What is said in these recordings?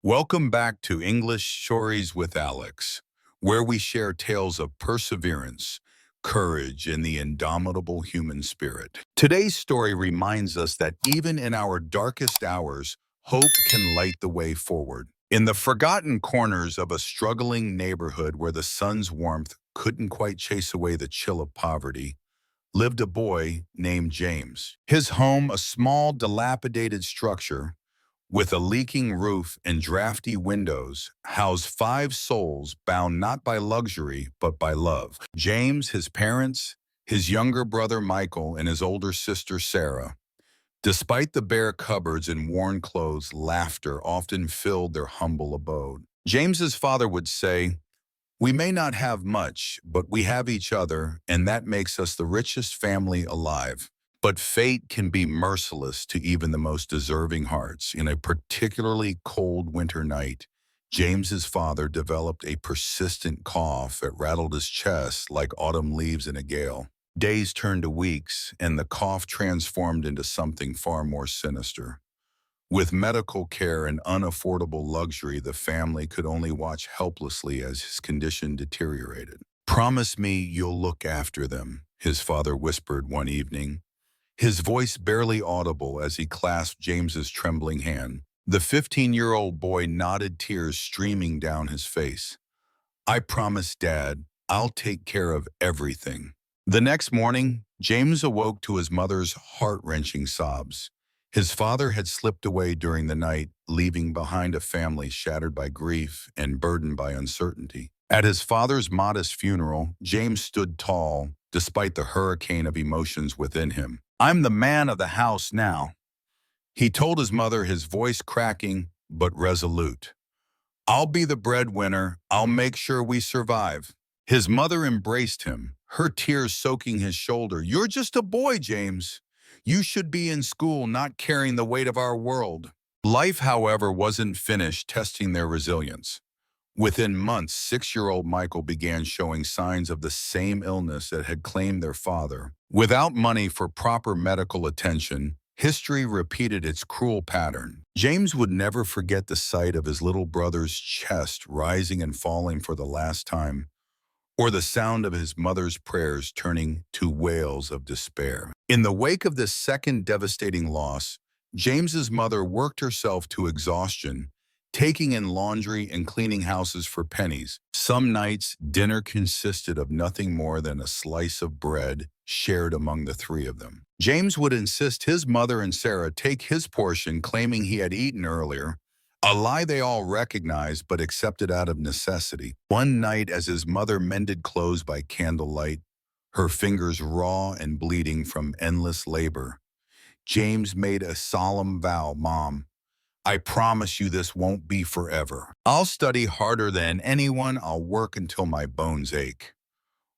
Welcome back to English Stories with Alex, where we share tales of perseverance, courage, and the indomitable human spirit. Today's story reminds us that even in our darkest hours, hope can light the way forward. In the forgotten corners of a struggling neighborhood where the sun's warmth couldn't quite chase away the chill of poverty, lived a boy named James. His home, a small, dilapidated structure, with a leaking roof and drafty windows, housed five souls bound not by luxury but by love. James, his parents, his younger brother Michael, and his older sister Sarah. Despite the bare cupboards and worn clothes, laughter often filled their humble abode. James's father would say, "We may not have much, but we have each other, and that makes us the richest family alive." But fate can be merciless to even the most deserving hearts. In a particularly cold winter night, James's father developed a persistent cough that rattled his chest like autumn leaves in a gale. Days turned to weeks, and the cough transformed into something far more sinister. With medical care and unaffordable luxury, the family could only watch helplessly as his condition deteriorated. "Promise me you'll look after them," his father whispered one evening, his voice barely audible as he clasped James's trembling hand. The 15-year-old boy nodded, tears streaming down his face. "I promise, Dad. I'll take care of everything." The next morning, James awoke to his mother's heart-wrenching sobs. His father had slipped away during the night, leaving behind a family shattered by grief and burdened by uncertainty. At his father's modest funeral, James stood tall, despite the hurricane of emotions within him. "I'm the man of the house now," he told his mother, his voice cracking but resolute. "I'll be the breadwinner. I'll make sure we survive." His mother embraced him, her tears soaking his shoulder. "You're just a boy, James. You should be in school, not carrying the weight of our world." Life, however, wasn't finished testing their resilience. Within months, 6-year-old Michael began showing signs of the same illness that had claimed their father. Without money for proper medical attention, history repeated its cruel pattern. James would never forget the sight of his little brother's chest rising and falling for the last time, or the sound of his mother's prayers turning to wails of despair. In the wake of this second devastating loss, James's mother worked herself to exhaustion, taking in laundry and cleaning houses for pennies. Some nights, dinner consisted of nothing more than a slice of bread shared among the three of them. James would insist his mother and Sarah take his portion, claiming he had eaten earlier, a lie they all recognized but accepted out of necessity. One night, as his mother mended clothes by candlelight, her fingers raw and bleeding from endless labor, James made a solemn vow. "Mom, I promise you this won't be forever. I'll study harder than anyone. I'll work until my bones ache.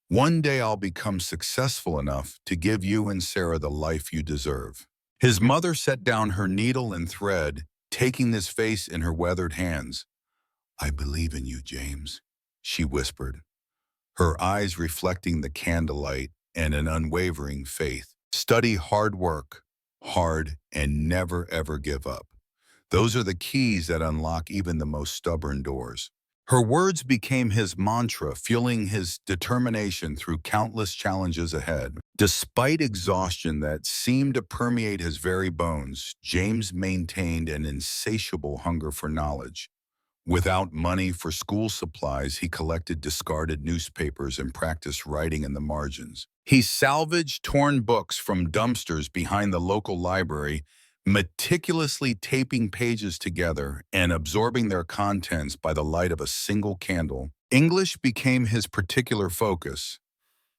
One day I'll become successful enough to give you and Sarah the life you deserve." His mother set down her needle and thread, taking his face in her weathered hands. "I believe in you, James," she whispered, her eyes reflecting the candlelight and an unwavering faith. "Study hard work, hard, and never ever give up. Those are the keys that unlock even the most stubborn doors." Her words became his mantra, fueling his determination through countless challenges ahead. Despite exhaustion that seemed to permeate his very bones, James maintained an insatiable hunger for knowledge. Without money for school supplies, he collected discarded newspapers and practiced writing in the margins. He salvaged torn books from dumpsters behind the local library, meticulously taping pages together and absorbing their contents by the light of a single candle. English became his particular focus.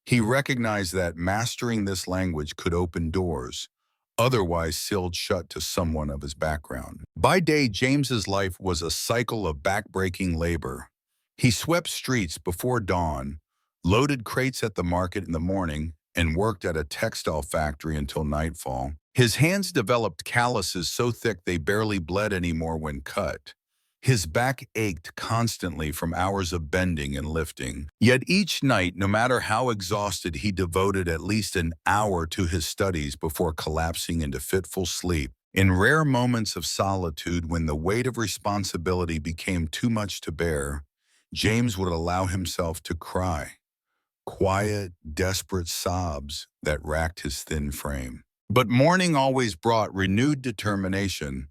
He recognized that mastering this language could open doors, otherwise sealed shut to someone of his background. By day, James's life was a cycle of backbreaking labor. He swept streets before dawn, loaded crates at the market in the morning, and worked at a textile factory until nightfall. His hands developed calluses so thick they barely bled anymore when cut. His back ached constantly from hours of bending and lifting. Yet each night, no matter how exhausted, he devoted at least an hour to his studies before collapsing into fitful sleep. In rare moments of solitude, when the weight of responsibility became too much to bear, James would allow himself to cry, quiet, desperate sobs that racked his thin frame. But morning always brought renewed determination,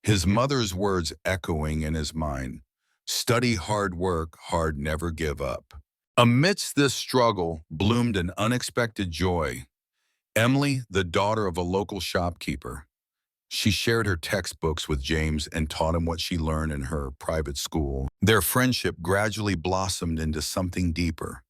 his mother's words echoing in his mind. Study hard, work hard, never give up. Amidst this struggle bloomed an unexpected joy. Emily, the daughter of a local shopkeeper, she shared her textbooks with James and taught him what she learned in her private school. Their friendship gradually blossomed into something deeper,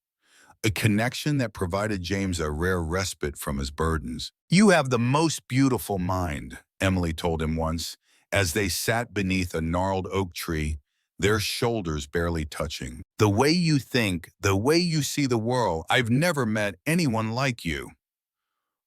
a connection that provided James a rare respite from his burdens. "You have the most beautiful mind," Emily told him once, as they sat beneath a gnarled oak tree, their shoulders barely touching. "The way you think, the way you see the world, I've never met anyone like you."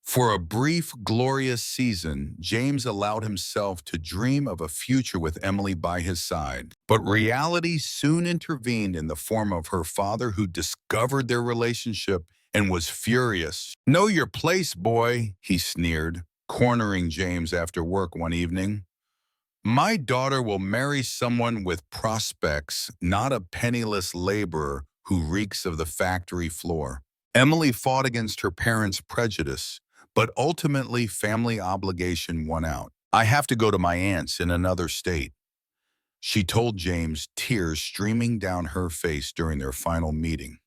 For a brief, glorious season, James allowed himself to dream of a future with Emily by his side. But reality soon intervened in the form of her father, who discovered their relationship and was furious. "Know your place, boy," he sneered, cornering James after work one evening. "My daughter will marry someone with prospects, not a penniless laborer who reeks of the factory floor." Emily fought against her parents' prejudice, but ultimately family obligation won out. "I have to go to my aunt's in another state," she told James, tears streaming down her face during their final meeting.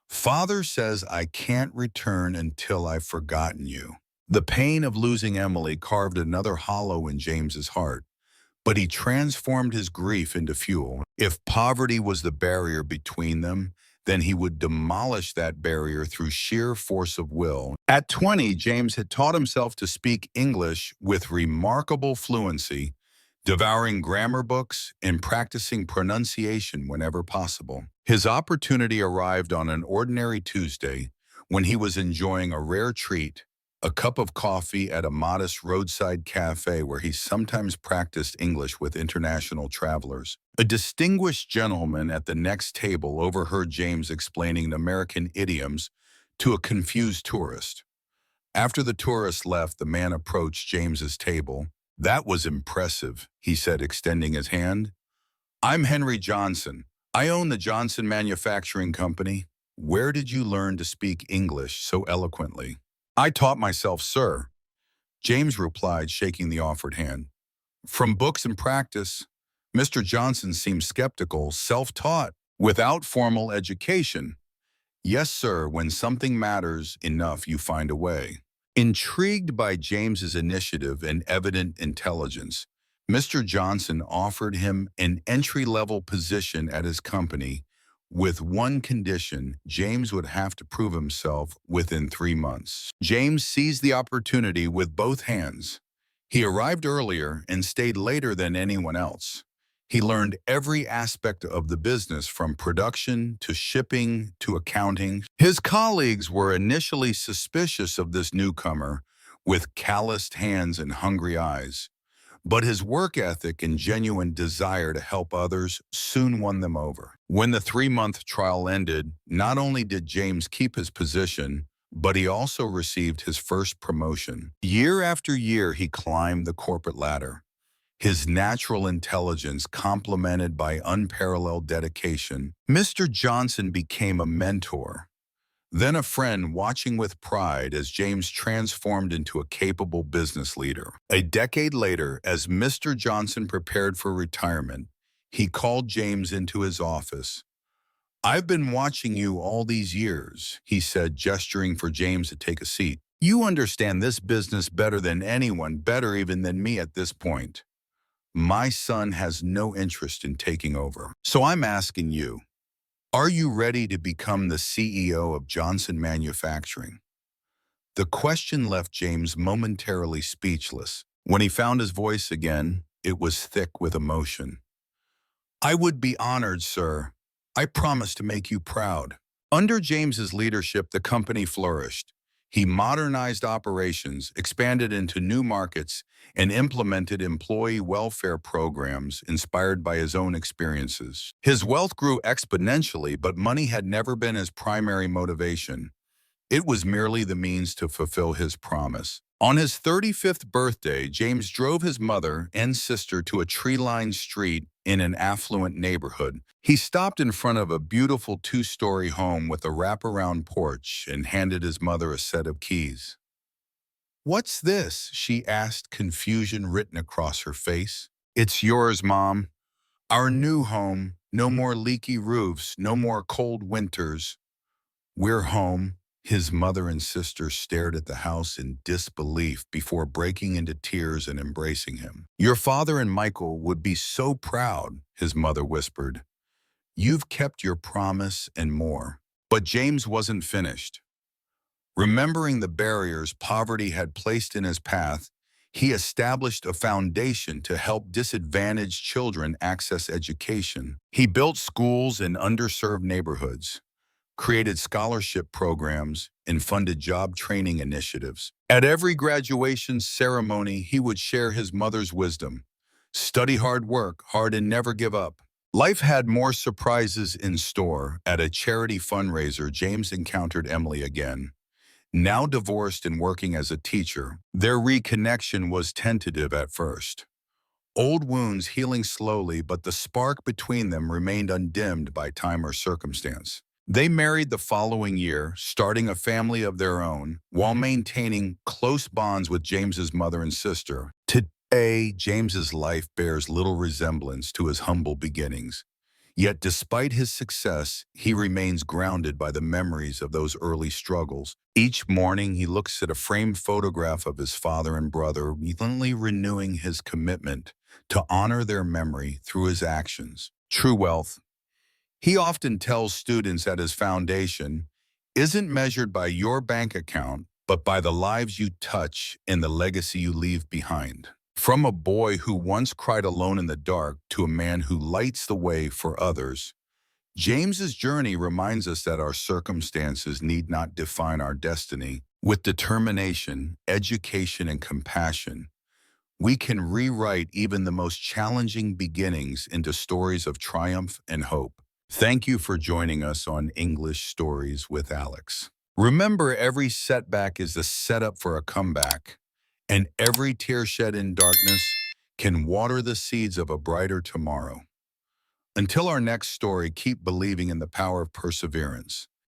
"Father says I can't return until I've forgotten you." The pain of losing Emily carved another hollow in James's heart, but he transformed his grief into fuel. If poverty was the barrier between them, then he would demolish that barrier through sheer force of will. At 20, James had taught himself to speak English with remarkable fluency, devouring grammar books and practicing pronunciation whenever possible. His opportunity arrived on an ordinary Tuesday when he was enjoying a rare treat, a cup of coffee at a modest roadside cafe where he sometimes practiced English with international travelers. A distinguished gentleman at the next table overheard James explaining American idioms to a confused tourist. After the tourist left, the man approached James's table. "That was impressive," he said, extending his hand. "I'm Henry Johnson. I own the Johnson Manufacturing Company. Where did you learn to speak English so eloquently?" "I taught myself, sir," James replied, shaking the offered hand. "From books and practice." Mr. Johnson seemed skeptical. "Self-taught, without formal education?" "Yes, sir. When something matters enough, you find a way." Intrigued by James's initiative and evident intelligence, Mr. Johnson offered him an entry-level position at his company, with one condition: James would have to prove himself within 3 months. James seized the opportunity with both hands. He arrived earlier and stayed later than anyone else. He learned every aspect of the business, from production to shipping to accounting. His colleagues were initially suspicious of this newcomer, with calloused hands and hungry eyes. But his work ethic and genuine desire to help others soon won them over. When the 3-month trial ended, not only did James keep his position, but he also received his first promotion. Year after year, he climbed the corporate ladder. His natural intelligence complemented by unparalleled dedication, Mr. Johnson became a mentor, then a friend, watching with pride as James transformed into a capable business leader. A decade later, as Mr. Johnson prepared for retirement, he called James into his office. "I've been watching you all these years," he said, gesturing for James to take a seat. "You understand this business better than anyone, better even than me at this point. My son has no interest in taking over. So I'm asking you, are you ready to become the CEO of Johnson Manufacturing?" The question left James momentarily speechless. When he found his voice again, it was thick with emotion. "I would be honored, sir. I promise to make you proud." Under James's leadership, the company flourished. He modernized operations, expanded into new markets, and implemented employee welfare programs inspired by his own experiences. His wealth grew exponentially, but money had never been his primary motivation. It was merely the means to fulfill his promise. On his 35th birthday, James drove his mother and sister to a tree-lined street in an affluent neighborhood. He stopped in front of a beautiful two-story home with a wraparound porch and handed his mother a set of keys. "What's this?" she asked, confusion written across her face. "It's yours, Mom. Our new home. No more leaky roofs, no more cold winters. We're home." His mother and sister stared at the house in disbelief before breaking into tears and embracing him. "Your father and Michael would be so proud," his mother whispered. "You've kept your promise and more." But James wasn't finished. Remembering the barriers poverty had placed in his path, he established a foundation to help disadvantaged children access education. He built schools in underserved neighborhoods, created scholarship programs, and funded job training initiatives. At every graduation ceremony, he would share his mother's wisdom. Study hard, work hard, and never give up. Life had more surprises in store. At a charity fundraiser, James encountered Emily again. Now divorced and working as a teacher, their reconnection was tentative at first. Old wounds healing slowly, but the spark between them remained undimmed by time or circumstance. They married the following year, starting a family of their own, while maintaining close bonds with James's mother and sister. Today, James's life bears little resemblance to his humble beginnings. Yet despite his success, he remains grounded by the memories of those early struggles. Each morning, he looks at a framed photograph of his father and brother, relentlessly renewing his commitment to honor their memory through his actions. True wealth, he often tells students at his foundation, isn't measured by your bank account, but by the lives you touch and the legacy you leave behind. From a boy who once cried alone in the dark to a man who lights the way for others, James's journey reminds us that our circumstances need not define our destiny. With determination, education, and compassion, we can rewrite even the most challenging beginnings into stories of triumph and hope. Thank you for joining us on English Stories with Alex. Remember, every setback is the setup for a comeback, and every tear shed in darkness can water the seeds of a brighter tomorrow. Until our next story, keep believing in the power of perseverance.